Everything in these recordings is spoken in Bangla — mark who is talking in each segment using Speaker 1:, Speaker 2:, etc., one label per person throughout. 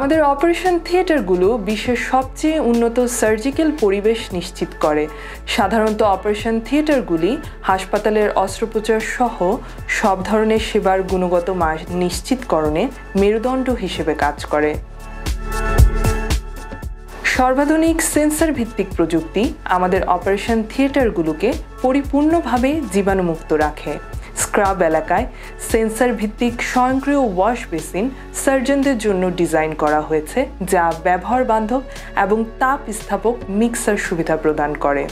Speaker 1: আমাদের অপারেশন থিয়েটারগুলো বিশ্বের সবচেয়ে উন্নত সার্জিক্যাল পরিবেশ নিশ্চিত করে। সাধারণত অপারেশন থিয়েটারগুলি হাসপাতালের অস্ত্রোপচার সহ সব ধরনের সেবার গুণগত মান নিশ্চিতকরণে মেরুদণ্ড হিসেবে কাজ করে। সর্বাধুনিক সেন্সর ভিত্তিক প্রযুক্তি আমাদের অপারেশন থিয়েটারগুলোকে পরিপূর্ণভাবে জীবাণুমুক্ত রাখে। স্ক্রাব এলাকায় সেন্সর ভিত্তিক স্বয়ংক্রিয় ওয়াশ বেসিন সার্জনদের জন্য ডিজাইন করা হয়েছে, যা ব্যবহার বান্ধব এবং তাপ স্থাপক মিক্সার সুবিধা প্রদান করে।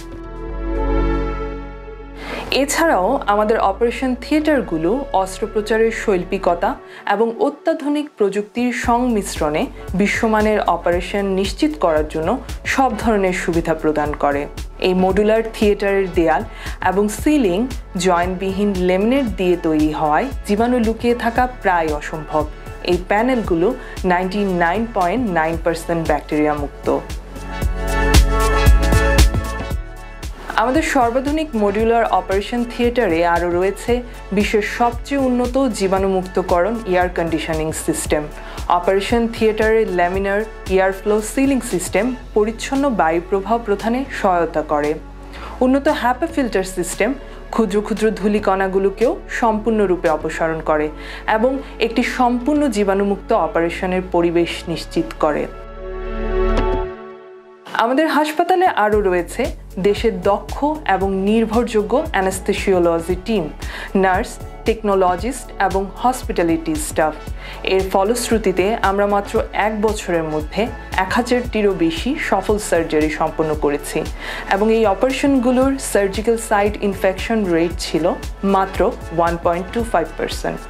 Speaker 1: এছাড়াও আমাদের অপারেশন থিয়েটারগুলো অস্ত্রোপচারের শৈল্পিকতা এবং অত্যাধুনিক প্রযুক্তির সংমিশ্রণে বিশ্বমানের অপারেশন নিশ্চিত করার জন্য সব ধরনের সুবিধা প্রদান করে। এই মডুলার থিয়েটারের দেয়াল এবং সিলিং জয়েন্টবিহীন লেমিনেট দিয়ে তৈরি হওয়ায় জীবাণু লুকিয়ে থাকা প্রায় অসম্ভব। এই প্যানেলগুলো 99.9% ব্যাকটেরিয়া মুক্ত। আমাদের সর্বাধুনিক মডিউলার অপারেশন থিয়েটারে আরও রয়েছে বিশ্বের সবচেয়ে উন্নত জীবাণুমুক্তকরণ এয়ার কন্ডিশনিং সিস্টেম। অপারেশন থিয়েটারের ল্যামিনার এয়ারফ্লো সিলিং সিস্টেম পরিচ্ছন্ন বায়ু প্রবাহ প্রদানে সহায়তা করে। উন্নত হ্যাপা ফিল্টার সিস্টেম ক্ষুদ্র ক্ষুদ্র ধূলিকণাগুলোকেও সম্পূর্ণরূপে অপসারণ করে এবং একটি সম্পূর্ণ জীবাণুমুক্ত অপারেশনের পরিবেশ নিশ্চিত করে। আমাদের হাসপাতালে আরও রয়েছে দেশের দক্ষ এবং নির্ভরযোগ্য অ্যানেস্থেসিওলজি টিম, নার্স, টেকনোলজিস্ট এবং হসপিটালিটি স্টাফ। এর ফলশ্রুতিতে আমরা মাত্র 1 বছরের মধ্যে 1000টিরও বেশি সফল সার্জারি সম্পন্ন করেছি এবং এই অপারেশনগুলোর সার্জিক্যাল সাইট ইনফেকশন রেট ছিল মাত্র 1.25%।